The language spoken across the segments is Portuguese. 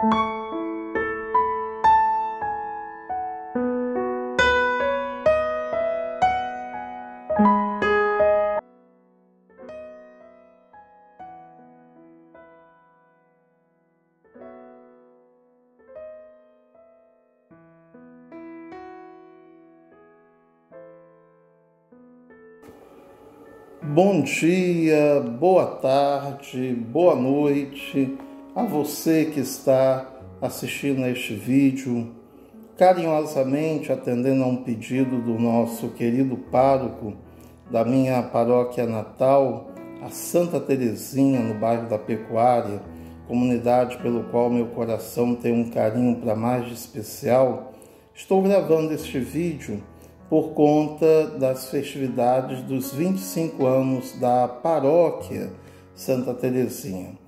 Bom dia, boa tarde, boa noite a você que está assistindo a este vídeo, carinhosamente atendendo a um pedido do nosso querido pároco da minha paróquia natal, a Santa Terezinha, no bairro da Pecuária, comunidade pelo qual meu coração tem um carinho para mais de especial. Estou gravando este vídeo por conta das festividades dos 25 anos da Paróquia Santa Terezinha.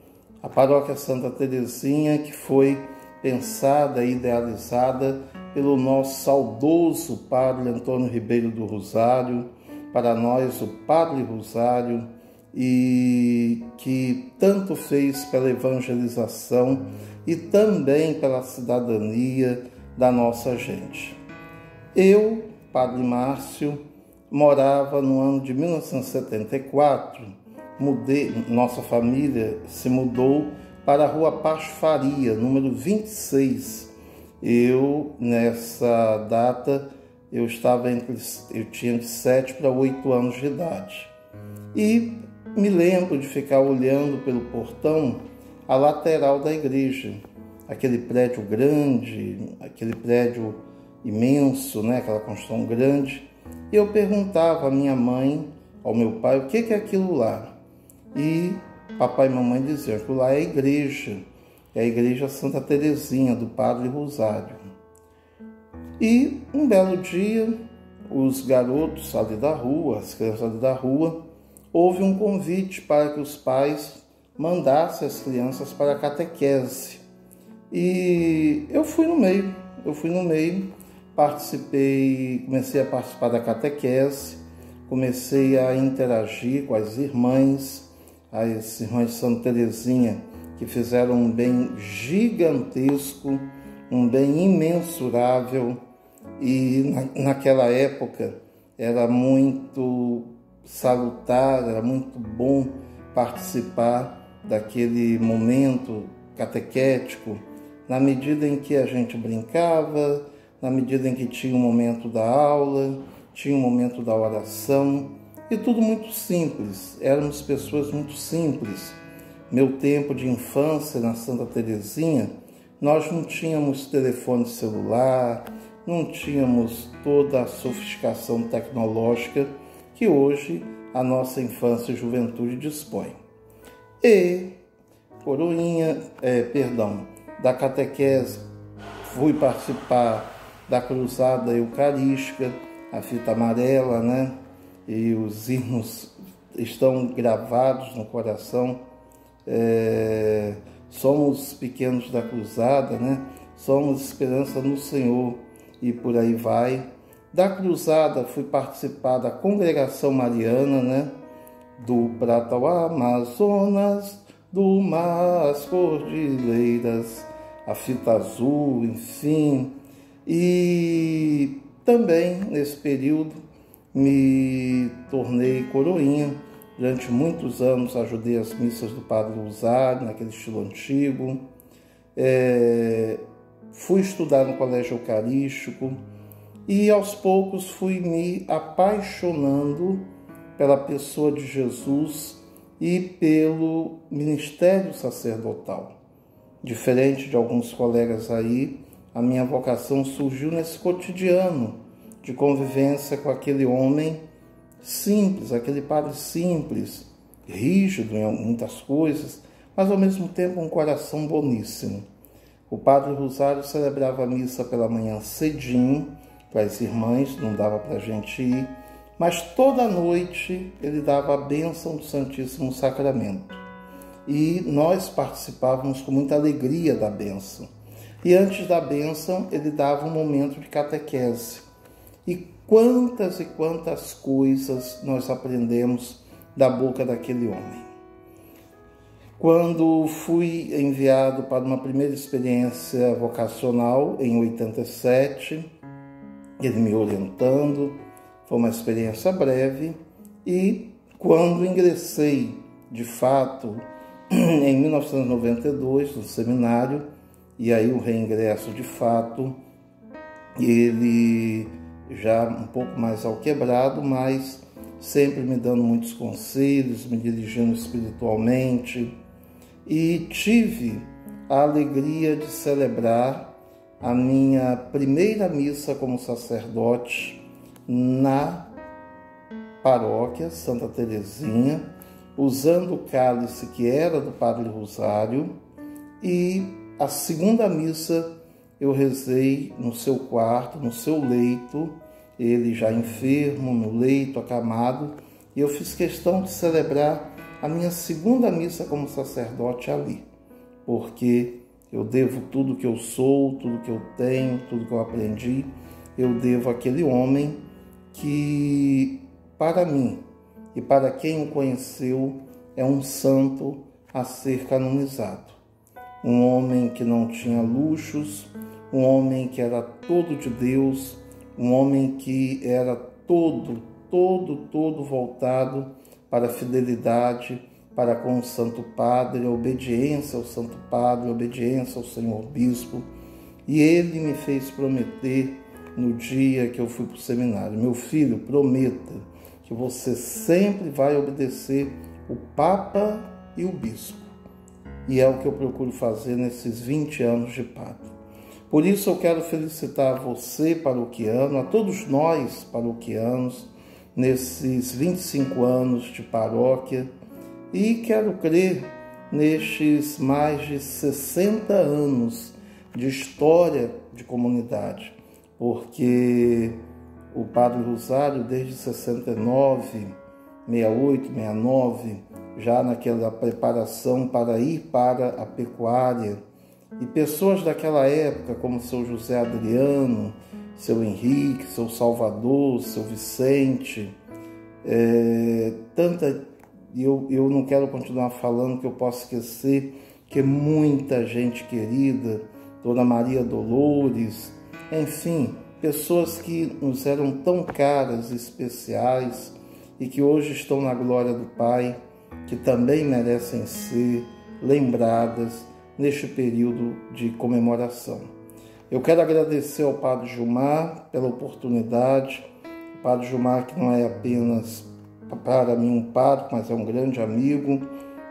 A Paróquia Santa Terezinha que foi pensada e idealizada pelo nosso saudoso Padre Antônio Ribeiro do Rosário, para nós o Padre Rosário, e que tanto fez pela evangelização e também pela cidadania da nossa gente. Eu, Padre Márcio, morava no ano de 1974, nossa família se mudou para a Rua Pacho Faria, número 26. Nessa data, eu tinha de 7 para 8 anos de idade. E me lembro de ficar olhando pelo portão a lateral da igreja, aquele prédio grande, aquele prédio imenso, aquela construção grande. E eu perguntava à minha mãe, ao meu pai, o que é aquilo lá? E papai e mamãe diziam que lá é a igreja Santa Terezinha, do Padre Rosário. E um belo dia, os garotos ali da rua, as crianças ali da rua, houve um convite para que os pais mandassem as crianças para a catequese. E eu fui no meio, comecei a participar da catequese, comecei a interagir com as irmãs de Santa Terezinha, que fizeram um bem gigantesco, um bem imensurável, e naquela época era muito salutar, era muito bom participar daquele momento catequético, na medida em que a gente brincava, na medida em que tinha o momento da aula, tinha o momento da oração, e tudo muito simples. Éramos pessoas muito simples. Meu tempo de infância na Santa Terezinha, nós não tínhamos telefone celular, não tínhamos toda a sofisticação tecnológica que hoje a nossa infância e juventude dispõe. E, da catequese, fui participar da cruzada eucarística, a fita amarela, e os hinos estão gravados no coração. Somos pequenos da cruzada, somos esperança no Senhor, e por aí vai. Da cruzada fui participar da congregação mariana, do Prata ao Amazonas, do mar às cordilheiras, a fita azul, enfim. E também nesse período me tornei coroinha. Durante muitos anos ajudei as missas do Padre Rosário, naquele estilo antigo. Fui estudar no colégio eucarístico e aos poucos fui me apaixonando pela pessoa de Jesus e pelo ministério sacerdotal. Diferente de alguns colegas aí, a minha vocação surgiu nesse cotidiano de convivência com aquele homem simples, aquele padre simples, rígido em muitas coisas, mas ao mesmo tempo um coração boníssimo. O Padre Rosário celebrava a missa pela manhã cedinho para as irmãs, não dava para a gente ir, mas toda noite ele dava a bênção do Santíssimo Sacramento. E nós participávamos com muita alegria da bênção. E antes da bênção, ele dava um momento de catequese. E quantas coisas nós aprendemos da boca daquele homem. Quando fui enviado para uma primeira experiência vocacional em 87, ele me orientando, foi uma experiência breve, e quando ingressei de fato em 1992 no seminário, e aí o reingresso de fato, ele já um pouco mais ao quebrado, mas sempre me dando muitos conselhos, me dirigindo espiritualmente, e tive a alegria de celebrar a minha primeira missa como sacerdote na paróquia Santa Teresinha, usando o cálice que era do Padre Rosário, e a segunda missa eu rezei no seu quarto, no seu leito, ele já enfermo, no leito, acamado, e eu fiz questão de celebrar a minha segunda missa como sacerdote ali, porque eu devo tudo que eu sou, tudo que eu tenho, tudo que eu aprendi, eu devo àquele homem que, para mim e para quem o conheceu, é um santo a ser canonizado. Um homem que não tinha luxos, um homem que era todo de Deus, um homem que era todo voltado para a fidelidade, para com o Santo Padre, a obediência ao Santo Padre, a obediência ao Senhor Bispo. E ele me fez prometer no dia que eu fui para o seminário: meu filho, prometa que você sempre vai obedecer o Papa e o Bispo. E é o que eu procuro fazer nesses 20 anos de padre. Por isso eu quero felicitar você, paroquiano, a todos nós, paroquianos, nesses 25 anos de paróquia, e quero crer nestes mais de 60 anos de história de comunidade, porque o Padre Rosário, desde 69, 68, 69, já naquela preparação para ir para a pecuária, e pessoas daquela época, como seu José Adriano, seu Henrique, seu Salvador, seu Vicente, eu não quero continuar falando, que eu posso esquecer, que muita gente querida, Dona Maria Dolores, enfim, pessoas que nos eram tão caras e especiais e que hoje estão na glória do Pai, que também merecem ser lembradas neste período de comemoração. Eu quero agradecer ao Padre Gilmar pela oportunidade, o Padre Gilmar, que não é apenas para mim um padre, mas é um grande amigo.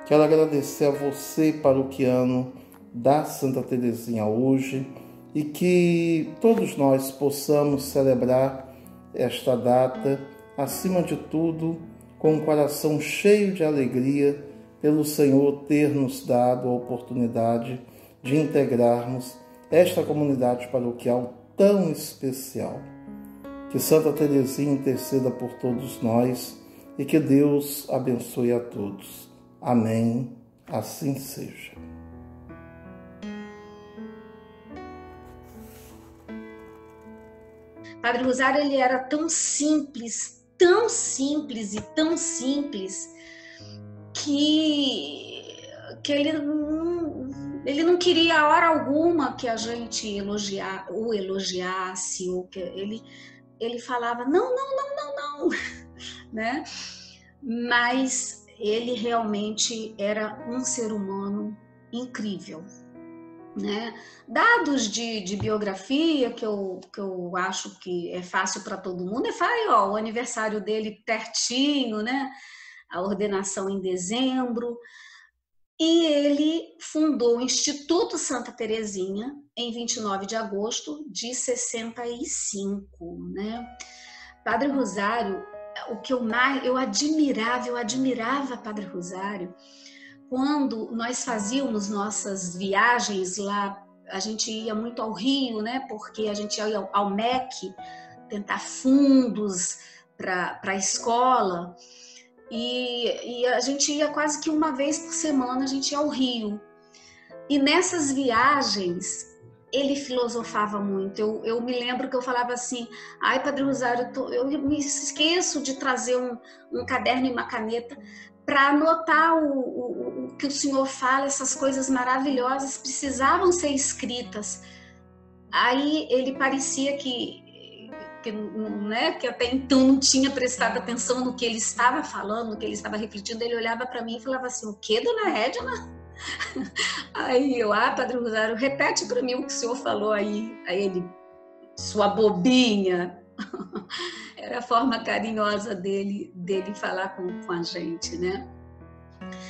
Quero agradecer a você, paroquiano da Santa Teresinha hoje, e que todos nós possamos celebrar esta data, acima de tudo, com um coração cheio de alegria pelo Senhor ter nos dado a oportunidade de integrarmos esta comunidade paroquial tão especial. Que Santa Teresinha interceda por todos nós e que Deus abençoe a todos. Amém. Assim seja. Padre Rosário, ele era tão simples e tão simples, que ele não queria a hora alguma que a gente o elogiasse, ou que ele falava não, né? Mas ele realmente era um ser humano incrível, né? Dados de biografia que eu acho que é fácil para todo mundo, o aniversário dele pertinho, né? A ordenação em dezembro, e ele fundou o Instituto Santa Teresinha em 29 de agosto de 65, né? Padre Rosário, o que eu admirava Padre Rosário, quando nós fazíamos nossas viagens lá, a gente ia muito ao Rio, né? Porque a gente ia ao MEC tentar fundos para a escola, e a gente ia quase que uma vez por semana, a gente ia ao Rio. E nessas viagens ele filosofava muito. Eu me lembro que eu falava assim: ai, Padre Rosário, eu me esqueço de trazer um caderno e uma caneta para anotar que o senhor fala, essas coisas maravilhosas precisavam ser escritas. Aí ele parecia né, que até então não tinha prestado atenção no que ele estava falando, no que ele estava refletindo. Ele olhava para mim e falava assim: o que, dona Edna? Aí eu, Padre Rosário, repete para mim o que o senhor falou aí. Aí ele, sua bobinha. Era a forma carinhosa dele falar com a gente, né?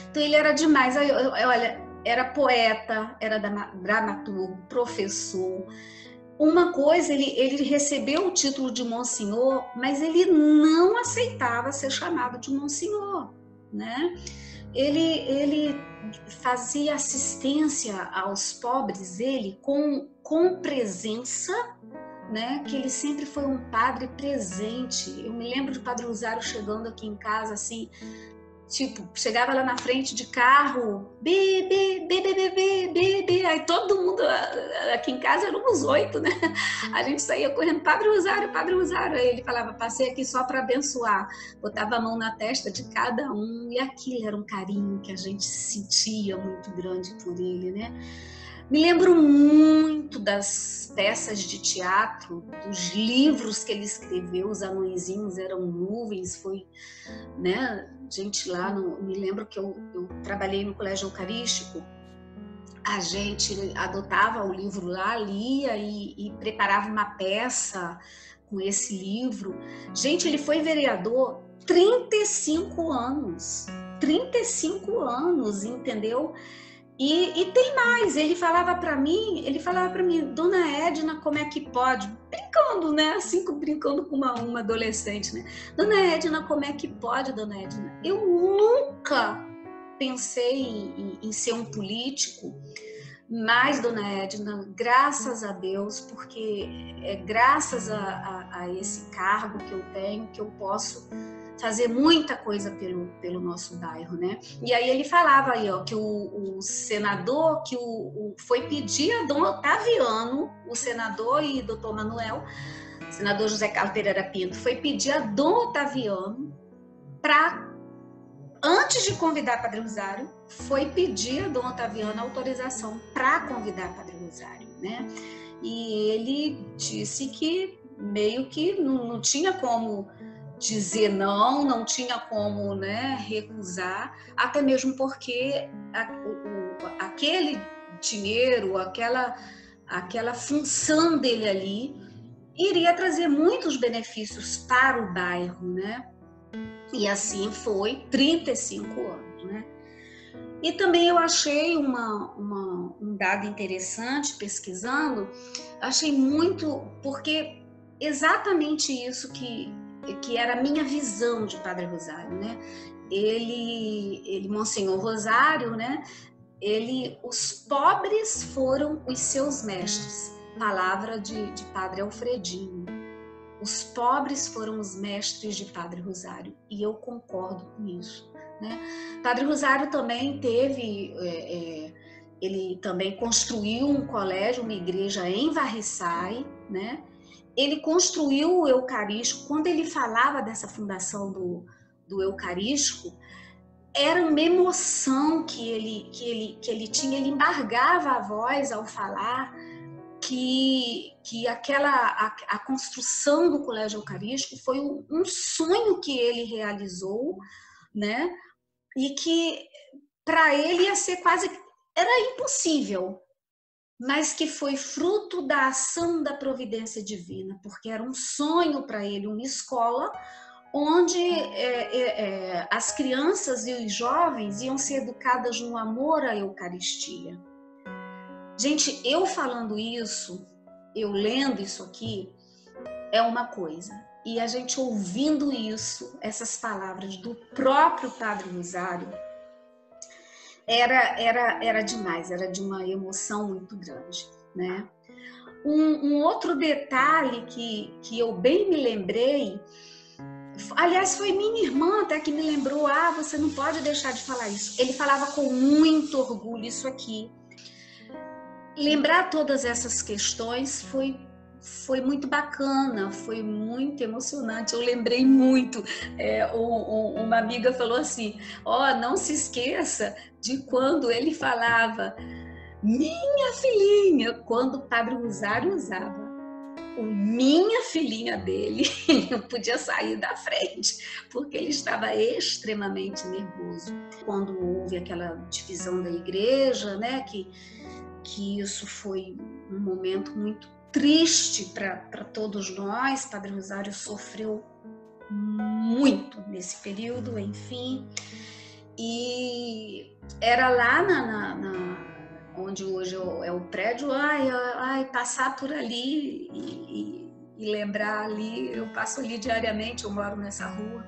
Então ele era demais. Olha, era poeta, era dramaturgo, professor. Uma coisa, ele recebeu o título de Monsenhor, mas ele não aceitava ser chamado de Monsenhor, né? Ele fazia assistência aos pobres, ele com presença, né? Que ele sempre foi um padre presente. Eu me lembro do Padre Rosário chegando aqui em casa, assim, tipo, chegava lá na frente de carro, bebê, aí todo mundo aqui em casa éramos 8, né? A gente saía correndo, Padre Rosário, aí ele falava, passei aqui só para abençoar, botava a mão na testa de cada um, e aquilo era um carinho que a gente sentia muito grande por ele, né? Me lembro muito das peças de teatro, dos livros que ele escreveu, os anõezinhos eram nuvens, foi, né, gente lá, me lembro que eu trabalhei no Colégio Eucarístico, a gente adotava o livro lá, lia e preparava uma peça com esse livro. Gente, ele foi vereador 35 anos, entendeu? E tem mais, ele falava para mim, dona Edna, como é que pode? Brincando, né? Assim, brincando com uma adolescente, né? Dona Edna, como é que pode, dona Edna? Eu nunca pensei em ser um político, mas, dona Edna, graças a Deus, porque é graças a esse cargo que eu tenho que eu posso fazer muita coisa pelo nosso bairro, né? E aí ele falava aí, ó, que o senador, que foi pedir a Dom Otaviano, o senador e doutor Manuel, senador José Carlos Pereira Pinto, foi pedir a Dom Otaviano para, antes de convidar Padre Rosário, foi pedir a Dom Otaviano a autorização para convidar Padre Rosário, né? E ele disse que meio que não tinha como dizer não tinha como, né, recusar, até mesmo porque aquele dinheiro, aquela função dele ali iria trazer muitos benefícios para o bairro, né? E assim foi, 35 anos, né? E também eu achei um dado interessante pesquisando, achei muito, porque exatamente isso que era a minha visão de Padre Rosário, né? Ele Monsenhor Rosário, né? Os pobres foram os seus mestres, palavra de Padre Alfredinho. Os pobres foram os mestres de Padre Rosário, e eu concordo com isso, né? Padre Rosário também ele também construiu um colégio, uma igreja em Varriçai, né? Ele construiu o Eucarístico. Quando ele falava dessa fundação do Eucarístico, era uma emoção que ele tinha, ele embargava a voz ao falar que a construção do Colégio Eucarístico foi um sonho que ele realizou, né? E que para ele ia ser era impossível, mas que foi fruto da ação da providência divina, porque era um sonho para ele, uma escola onde as crianças e os jovens iam ser educadas no amor à Eucaristia. Gente, eu falando isso, eu lendo isso aqui, é uma coisa. E a gente ouvindo isso, essas palavras do próprio Padre Rosário, era demais, era de uma emoção muito grande, né? Um outro detalhe que eu bem me lembrei, aliás, foi minha irmã até que me lembrou, você não pode deixar de falar isso. Ele falava com muito orgulho isso aqui. Lembrar todas essas questões foi foi muito bacana, foi muito emocionante. Eu lembrei muito. Uma amiga falou assim: não se esqueça de quando ele falava minha filhinha, quando o Padre Rosário usava o minha filhinha dele, ele não podia sair da frente, porque ele estava extremamente nervoso. Quando houve aquela divisão da igreja, né, que isso foi um momento muito triste para todos nós. Padre Rosário sofreu muito nesse período, enfim. E era lá onde hoje é o prédio, passar por ali e lembrar ali, eu passo ali diariamente, eu moro nessa rua.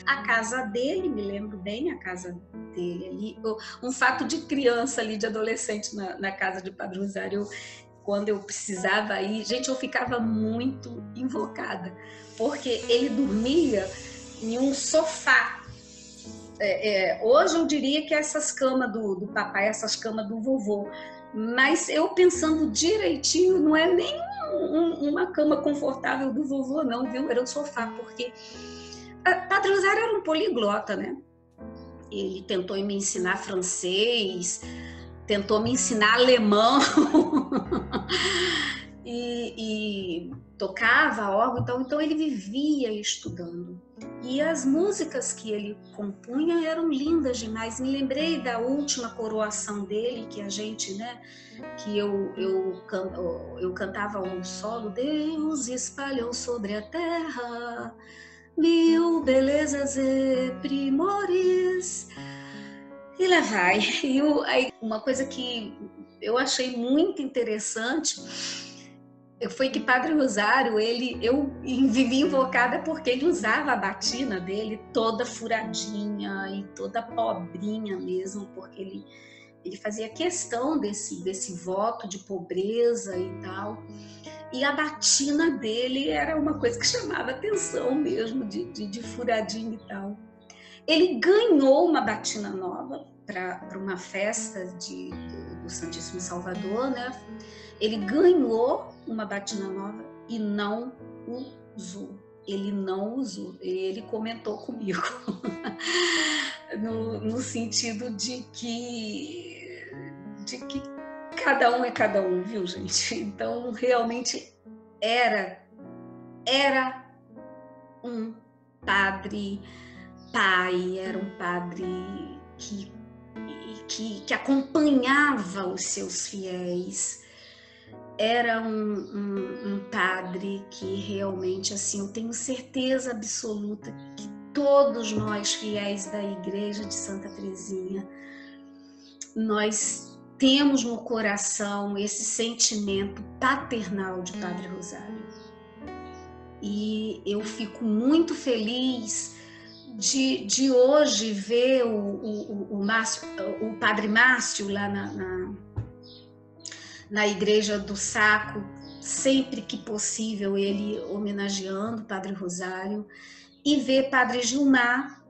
A casa dele, me lembro bem, a casa dele ali, um fato de criança ali, de adolescente na casa de Padre Rosário, quando eu precisava ir, gente, eu ficava muito invocada, porque ele dormia em um sofá. Hoje eu diria que essas camas do papai, essas camas do vovô, mas eu pensando direitinho, não é nem uma cama confortável do vovô não, viu? Era um sofá, porque Padre Rosário era um poliglota, né? Ele tentou me ensinar francês, tentou me ensinar alemão e tocava órgão, então ele vivia estudando. E as músicas que ele compunha eram lindas demais. Me lembrei da última coroação dele, que a gente, né, que eu cantava um solo. Deus espalhou sobre a terra mil belezas e primores. E lá vai. Aí, uma coisa que eu achei muito interessante foi que Padre Rosário, eu vivi invocada porque ele usava a batina dele toda furadinha e toda pobrinha mesmo, porque ele fazia questão desse voto de pobreza e tal. E a batina dele era uma coisa que chamava atenção mesmo, de furadinho e tal. Ele ganhou uma batina nova para uma festa do Santíssimo Salvador, né? Ele ganhou uma batina nova e não usou. Ele não usou. Ele comentou comigo no sentido de que cada um é cada um, viu, gente? Então, realmente era um padre pai, era um padre que acompanhava os seus fiéis. Era um padre que realmente, assim, eu tenho certeza absoluta que todos nós, fiéis da Igreja de Santa Teresinha, nós temos no coração esse sentimento paternal de Padre Rosário. E eu fico muito feliz de hoje ver o Padre Márcio lá na Igreja do Saco, sempre que possível ele homenageando o Padre Rosário, e ver Padre Gilmar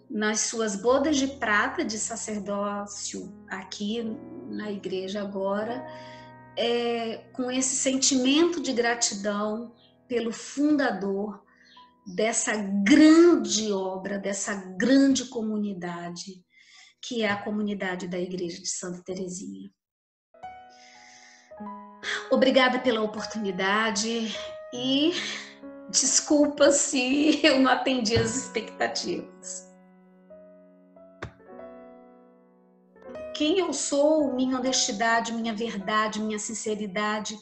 nas suas bodas de prata de sacerdócio aqui na igreja agora, com esse sentimento de gratidão pelo fundador dessa grande obra, dessa grande comunidade, que é a comunidade da Igreja de Santa Teresinha. Obrigada pela oportunidade e desculpa se eu não atendi as expectativas. Quem eu sou, minha honestidade, minha verdade, minha sinceridade,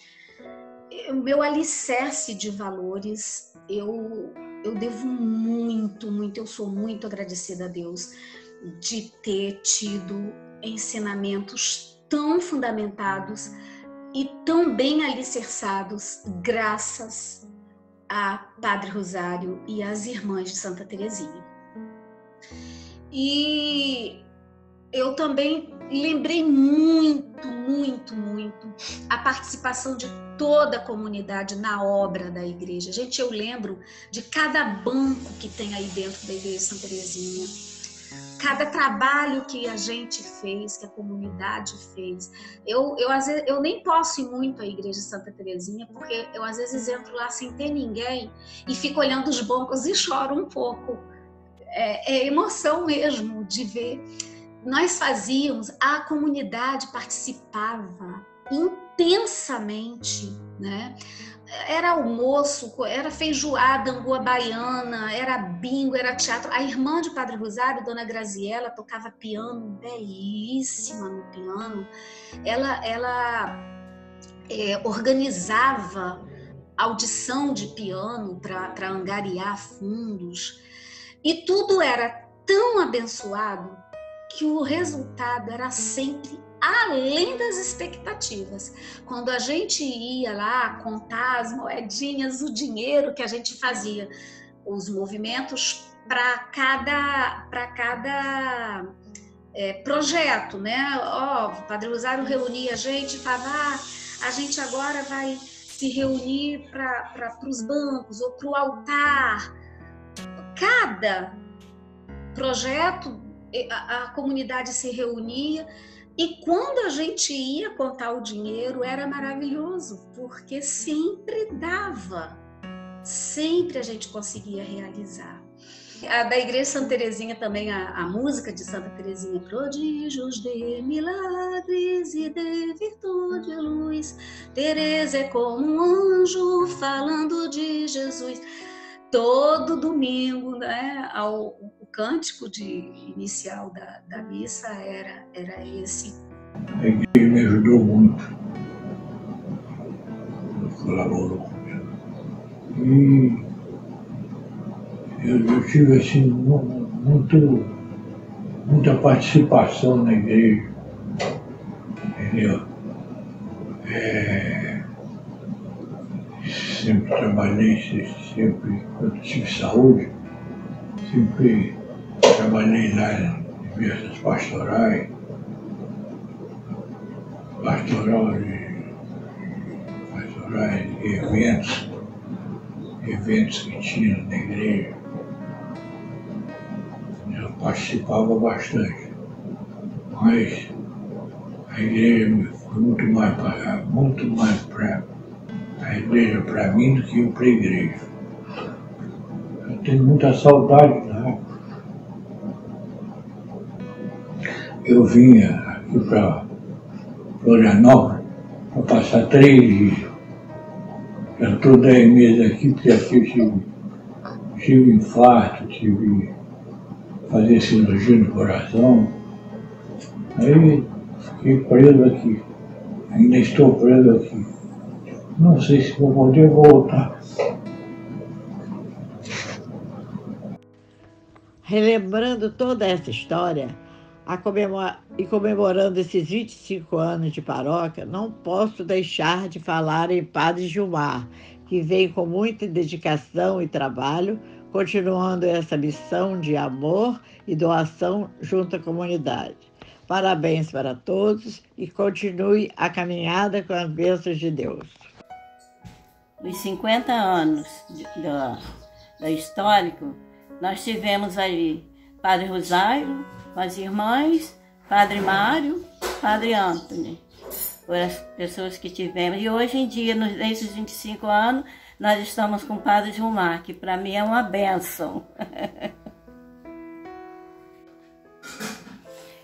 o meu alicerce de valores, eu devo muito, eu sou muito agradecida a Deus de ter tido ensinamentos tão fundamentados e tão bem alicerçados graças a Padre Rosário e às irmãs de Santa Teresinha. E eu também lembrei muito a participação de toda a comunidade na obra da igreja. Gente, eu lembro de cada banco que tem aí dentro da Igreja de Santa Teresinha. cada trabalho que a gente fez, que a comunidade fez. Às vezes, eu nem posso ir muito à Igreja de Santa Terezinha, porque eu às vezes entro lá sem ter ninguém e fico olhando os bancos e choro um pouco. É emoção mesmo de ver. Nós fazíamos, a comunidade participava intensamente, né? Era almoço, era feijoada, angu baiana, era bingo, era teatro. A irmã de Padre Rosário, Dona Graziella, tocava piano, belíssima no piano. Ela organizava audição de piano para angariar fundos. E tudo era tão abençoado que o resultado era sempre além das expectativas. Quando a gente ia lá contar as moedinhas, o dinheiro que a gente fazia, os movimentos para cada projeto, né? O Padre Rosário reunia a gente e falava, a gente agora vai se reunir para os bancos ou para o altar. Cada projeto, a comunidade se reunia. E quando a gente ia contar o dinheiro, era maravilhoso, porque sempre dava, sempre a gente conseguia realizar. A da Igreja Santa Terezinha também, a música de Santa Terezinha, prodígios de milagres e de virtude e luz, Teresa é como um anjo falando de Jesus. Todo domingo, né, o cântico inicial da missa era esse. A igreja me ajudou muito, colaborou. E eu tive assim, muita participação na igreja, entendeu? Sempre trabalhei, quando tive saúde, sempre trabalhei lá em diversas pastorais e eventos que tinha na igreja. Eu participava bastante, mas a igreja foi muito mais para a igreja para mim do que eu para a igreja. Eu tenho muita saudade da época. Eu vinha aqui para Florianópolis para passar 3 dias. Já estou 10 meses aqui, porque aqui eu tive infarto, tive que fazer cirurgia no coração. Aí fiquei preso aqui. Ainda estou preso aqui. Não sei se vou poder voltar. Relembrando toda essa história e comemorando esses 25 anos de paróquia, não posso deixar de falar em Padre Gilmar, que vem com muita dedicação e trabalho, continuando essa missão de amor e doação junto à comunidade. Parabéns para todos e continue a caminhada com as bênçãos de Deus. Os 50 anos da Histórico, nós tivemos ali Padre Rosário, com as irmãs, Padre Mário, Padre Antônio. Foram as pessoas que tivemos. E hoje em dia, nesses 25 anos, nós estamos com o Padre Gilmar, que para mim é uma bênção.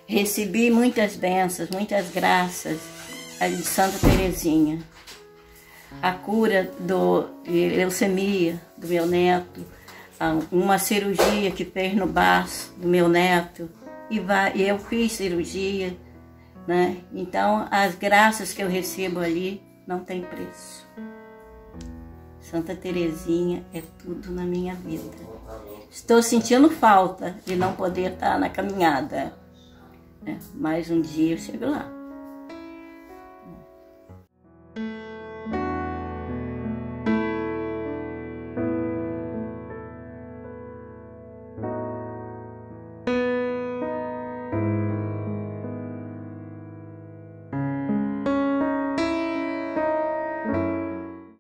Recebi muitas bênçãos, muitas graças ali de Santa Terezinha. A cura de leucemia do meu neto, uma cirurgia que fez no baço do meu neto, e eu fiz cirurgia, né? Então as graças que eu recebo ali não tem preço. Santa Terezinha é tudo na minha vida. Estou sentindo falta de não poder estar na caminhada, né? Mas um dia eu chego lá.